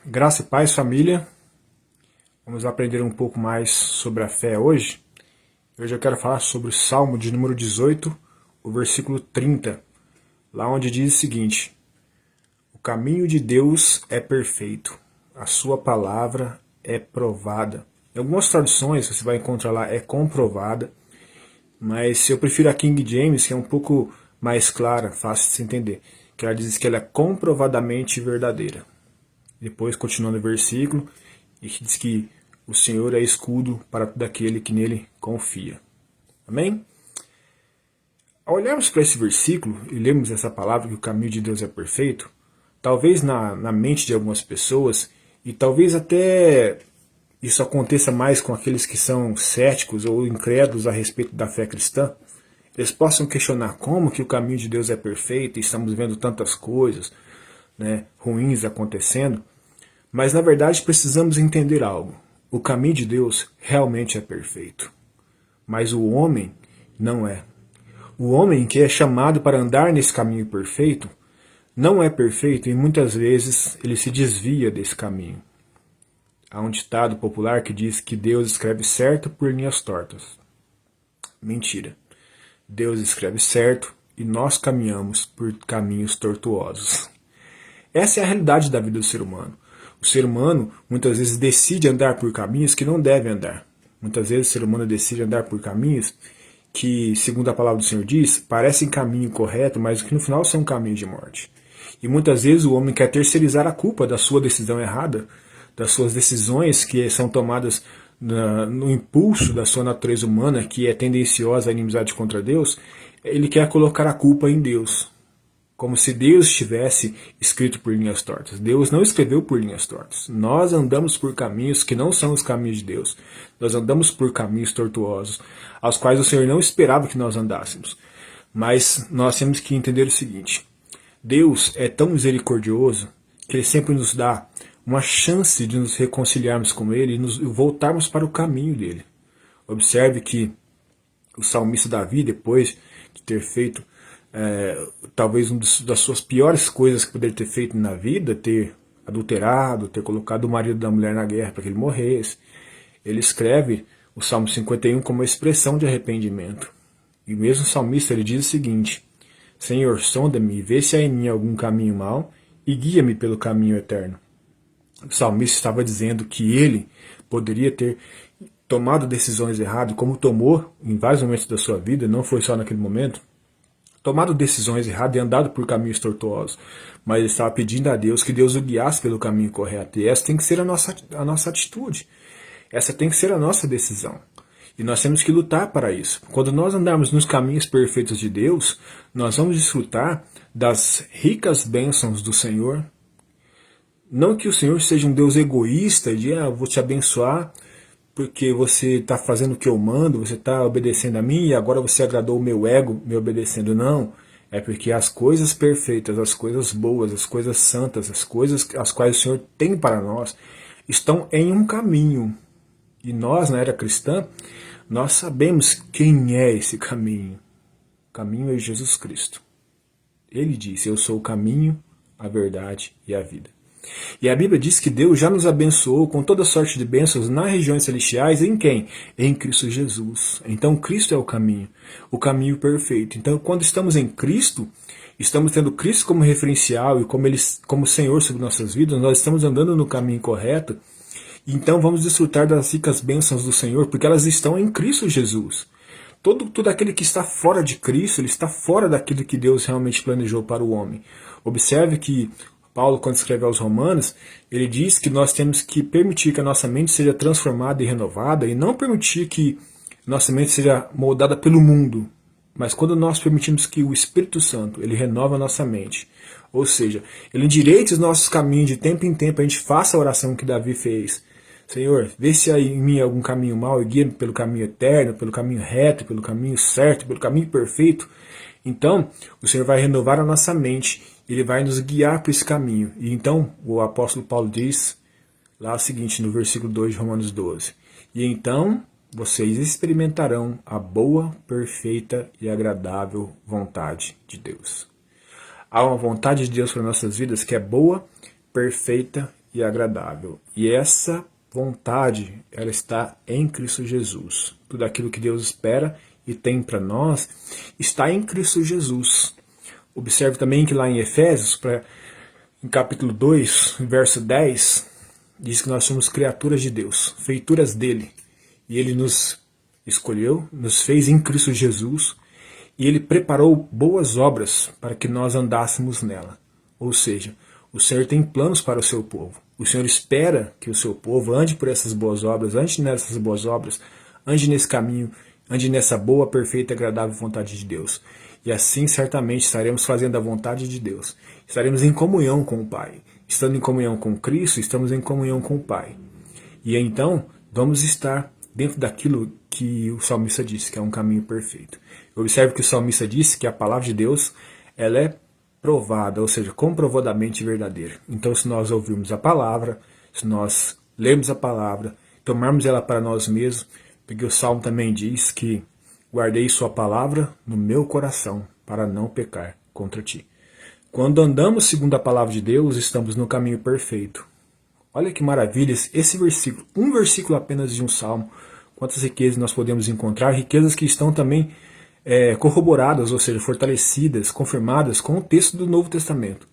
Graça e paz, família. Vamos aprender um pouco mais sobre a fé hoje. Hoje eu quero falar sobre o Salmo de número 18, o versículo 30, lá onde diz o seguinte: o caminho de Deus é perfeito, a sua palavra é provada. Em algumas traduções você vai encontrar lá é comprovada, mas eu prefiro a King James, que é um pouco mais clara, fácil de se entender, que ela diz que ela é comprovadamente verdadeira. Depois, continuando o versículo, ele diz que o Senhor é escudo para todo aquele que nele confia. Amém? Ao olharmos para esse versículo e lermos essa palavra que o caminho de Deus é perfeito, talvez na mente de algumas pessoas, e talvez até isso aconteça mais com aqueles que são céticos ou incrédulos a respeito da fé cristã, eles possam questionar como que o caminho de Deus é perfeito e estamos vendo tantas coisas, ruins acontecendo. Mas na verdade precisamos entender algo. O caminho de Deus realmente é perfeito. Mas o homem não é. O homem que é chamado para andar nesse caminho perfeito não é perfeito e muitas vezes ele se desvia desse caminho. Há um ditado popular que diz que Deus escreve certo por linhas tortas. Mentira. Deus escreve certo e nós caminhamos por caminhos tortuosos. Essa é a realidade da vida do ser humano. O ser humano muitas vezes decide andar por caminhos que não deve andar. Muitas vezes o ser humano decide andar por caminhos que, segundo a palavra do Senhor diz, parecem caminho correto, mas que no final são caminhos de morte. E muitas vezes o homem quer terceirizar a culpa da sua decisão errada, das suas decisões que são tomadas no impulso da sua natureza humana, que é tendenciosa à inimizade contra Deus. Ele quer colocar a culpa em Deus, como se Deus estivesse escrito por linhas tortas. Deus não escreveu por linhas tortas. Nós andamos por caminhos que não são os caminhos de Deus. Nós andamos por caminhos tortuosos, aos quais o Senhor não esperava que nós andássemos. Mas nós temos que entender o seguinte: Deus é tão misericordioso que Ele sempre nos dá uma chance de nos reconciliarmos com Ele e nos voltarmos para o caminho dele. Observe que o salmista Davi, depois de ter feito talvez uma das suas piores coisas que poderia ter feito na vida, ter adulterado, ter colocado o marido da mulher na guerra para que ele morresse, ele escreve o Salmo 51 como uma expressão de arrependimento. E mesmo o salmista ele diz o seguinte: Senhor, sonda-me e vê se há em mim algum caminho mau e guia-me pelo caminho eterno. O salmista estava dizendo que ele poderia ter tomado decisões erradas, como tomou em vários momentos da sua vida, não foi só naquele momento, tomado decisões erradas e andado por caminhos tortuosos, mas ele estava pedindo a Deus que Deus o guiasse pelo caminho correto. E essa tem que ser a nossa atitude. Essa tem que ser a nossa decisão. E nós temos que lutar para isso. Quando nós andarmos nos caminhos perfeitos de Deus, nós vamos desfrutar das ricas bênçãos do Senhor. Não que o Senhor seja um Deus egoísta, de vou te abençoar porque você está fazendo o que eu mando, você está obedecendo a mim e agora você agradou o meu ego me obedecendo. Não, é porque as coisas perfeitas, as coisas boas, as coisas santas, as coisas as quais o Senhor tem para nós, estão em um caminho. E nós, na era cristã, nós sabemos quem é esse caminho. O caminho é Jesus Cristo. Ele disse: eu sou o caminho, a verdade e a vida. E a Bíblia diz que Deus já nos abençoou com toda sorte de bênçãos nas regiões celestiais. Em quem? Em Cristo Jesus. Então Cristo é o caminho perfeito. Então quando estamos em Cristo, estamos tendo Cristo como referencial e como Senhor sobre nossas vidas, nós estamos andando no caminho correto. Então vamos desfrutar das ricas bênçãos do Senhor, porque elas estão em Cristo Jesus. Todo aquele que está fora de Cristo, ele está fora daquilo que Deus realmente planejou para o homem. Observe que Paulo, quando escreve aos Romanos, ele diz que nós temos que permitir que a nossa mente seja transformada e renovada e não permitir que nossa mente seja moldada pelo mundo. Mas quando nós permitimos que o Espírito Santo ele renova a nossa mente, ou seja, ele endireite os nossos caminhos de tempo em tempo, a gente faça a oração que Davi fez. Senhor, vê se há em mim algum caminho mau e guia-me pelo caminho eterno, pelo caminho reto, pelo caminho certo, pelo caminho perfeito. Então, o Senhor vai renovar a nossa mente, Ele vai nos guiar para esse caminho. E então, o apóstolo Paulo diz lá o seguinte, no versículo 2 de Romanos 12. E então, vocês experimentarão a boa, perfeita e agradável vontade de Deus. Há uma vontade de Deus para nossas vidas que é boa, perfeita e agradável. E essa vontade, ela está em Cristo Jesus. Tudo aquilo que Deus espera e tem para nós está em Cristo Jesus. Observe também que lá em Efésios, em capítulo 2, verso 10, diz que nós somos criaturas de Deus, feituras dele. E ele nos escolheu, nos fez em Cristo Jesus, e ele preparou boas obras para que nós andássemos nela. Ou seja, o Senhor tem planos para o seu povo. O Senhor espera que o seu povo ande por essas boas obras, ande nessas boas obras, ande nesse caminho, ande nessa boa, perfeita e agradável vontade de Deus. E assim certamente estaremos fazendo a vontade de Deus. Estaremos em comunhão com o Pai. Estando em comunhão com Cristo, estamos em comunhão com o Pai. E então vamos estar dentro daquilo que o salmista disse, que é um caminho perfeito. Observe que o salmista disse que a palavra de Deus ela é provada, ou seja, comprovadamente verdadeira. Então, se nós ouvirmos a palavra, se nós lermos a palavra, tomarmos ela para nós mesmos, porque o Salmo também diz que guardei sua palavra no meu coração para não pecar contra ti. Quando andamos segundo a palavra de Deus, estamos no caminho perfeito. Olha que maravilha esse versículo, um versículo apenas de um salmo, quantas riquezas nós podemos encontrar, riquezas que estão também corroboradas, ou seja, fortalecidas, confirmadas com o texto do Novo Testamento.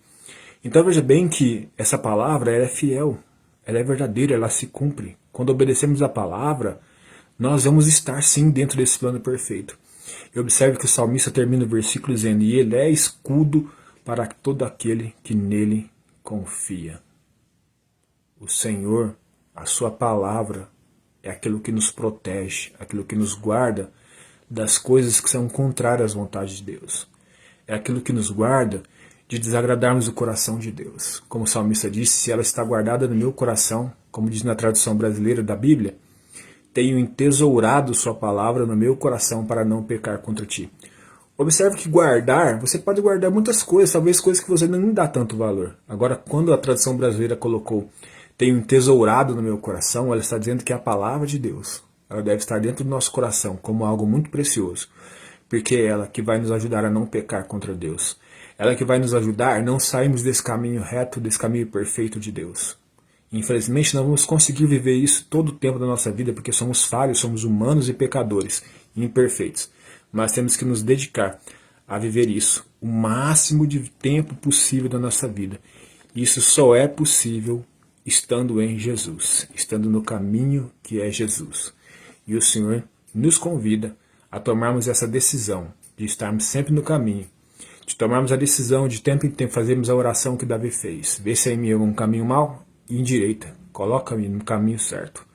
Então veja bem que essa palavra ela é fiel, ela é verdadeira, ela se cumpre. Quando obedecemos a palavra, nós vamos estar sim dentro desse plano perfeito. E observe que o salmista termina o versículo dizendo, e ele é escudo para todo aquele que nele confia. O Senhor, a sua palavra, é aquilo que nos protege, aquilo que nos guarda das coisas que são contrárias à vontade de Deus. É aquilo que nos guarda de desagradarmos o coração de Deus. Como o salmista disse, se ela está guardada no meu coração, como diz na tradução brasileira da Bíblia, tenho entesourado sua palavra no meu coração para não pecar contra ti. Observe que guardar, você pode guardar muitas coisas, talvez coisas que você não dá tanto valor. Agora, quando a tradução brasileira colocou tenho entesourado no meu coração, ela está dizendo que é a palavra de Deus. Ela deve estar dentro do nosso coração como algo muito precioso, porque é ela que vai nos ajudar a não pecar contra Deus. Ela que vai nos ajudar a não sairmos desse caminho reto, desse caminho perfeito de Deus. Infelizmente, não vamos conseguir viver isso todo o tempo da nossa vida, porque somos falhos, somos humanos e pecadores, imperfeitos. Mas temos que nos dedicar a viver isso o máximo de tempo possível da nossa vida. Isso só é possível estando em Jesus, estando no caminho que é Jesus. E o Senhor nos convida a tomarmos essa decisão de estarmos sempre no caminho, de tomarmos a decisão de tempo em tempo fazermos a oração que Davi fez. Vê se é em mim um caminho mau e endireita, coloca-me no caminho certo.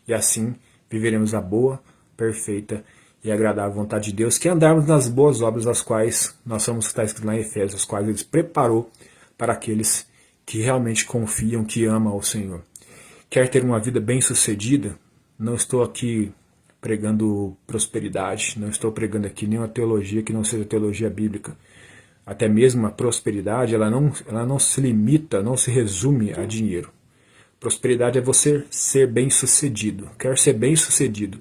E assim viveremos a boa, perfeita e agradável vontade de Deus, que andarmos nas boas obras as quais nós somos, está escrito lá em Efésios, as quais Ele preparou para aqueles que realmente confiam, que amam ao Senhor. Quer ter uma vida bem-sucedida? Não estou aqui pregando prosperidade, não estou pregando aqui nenhuma teologia que não seja teologia bíblica. Até mesmo a prosperidade, ela não se limita, não se resume a dinheiro. Prosperidade é você ser bem-sucedido. Quer ser bem-sucedido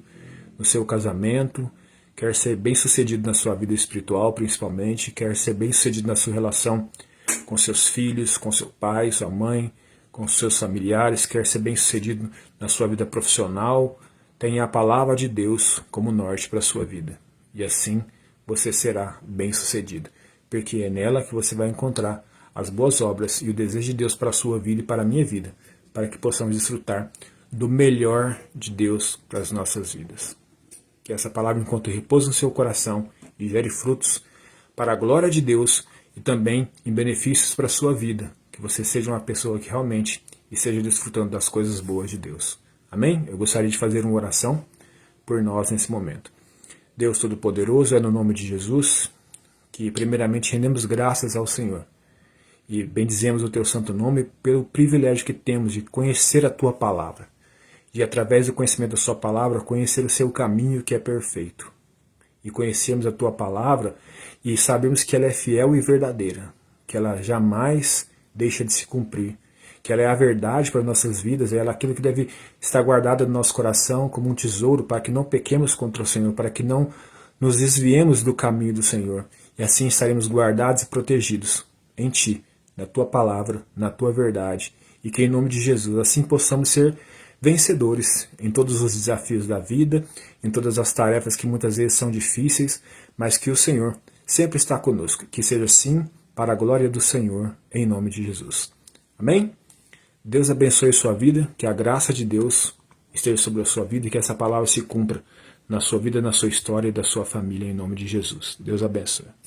no seu casamento, quer ser bem-sucedido na sua vida espiritual, principalmente, quer ser bem-sucedido na sua relação com seus filhos, com seu pai, sua mãe, com seus familiares, quer ser bem-sucedido na sua vida profissional, tenha a palavra de Deus como norte para a sua vida. E assim você será bem-sucedido, porque é nela que você vai encontrar as boas obras e o desejo de Deus para a sua vida e para a minha vida, para que possamos desfrutar do melhor de Deus para as nossas vidas. Que essa palavra encontre repouso no seu coração e gere frutos para a glória de Deus e também em benefícios para a sua vida, que você seja uma pessoa que realmente esteja desfrutando das coisas boas de Deus. Amém? Eu gostaria de fazer uma oração por nós nesse momento. Deus Todo-Poderoso, é no nome de Jesus que primeiramente rendemos graças ao Senhor e bendizemos o Teu santo nome pelo privilégio que temos de conhecer a Tua palavra, de através do conhecimento da Sua palavra conhecer o Seu caminho que é perfeito. E conhecemos a Tua palavra e sabemos que ela é fiel e verdadeira, que ela jamais deixa de se cumprir, que ela é a verdade para nossas vidas, ela é aquilo que deve estar guardado no nosso coração como um tesouro para que não pequemos contra o Senhor, para que não nos desviemos do caminho do Senhor. E assim estaremos guardados e protegidos em Ti, na tua palavra, na tua verdade, e que em nome de Jesus assim possamos ser vencedores em todos os desafios da vida, em todas as tarefas que muitas vezes são difíceis, mas que o Senhor sempre está conosco. Que seja assim, para a glória do Senhor, em nome de Jesus. Amém? Deus abençoe sua vida, que a graça de Deus esteja sobre a sua vida e que essa palavra se cumpra na sua vida, na sua história e da sua família, em nome de Jesus. Deus abençoe.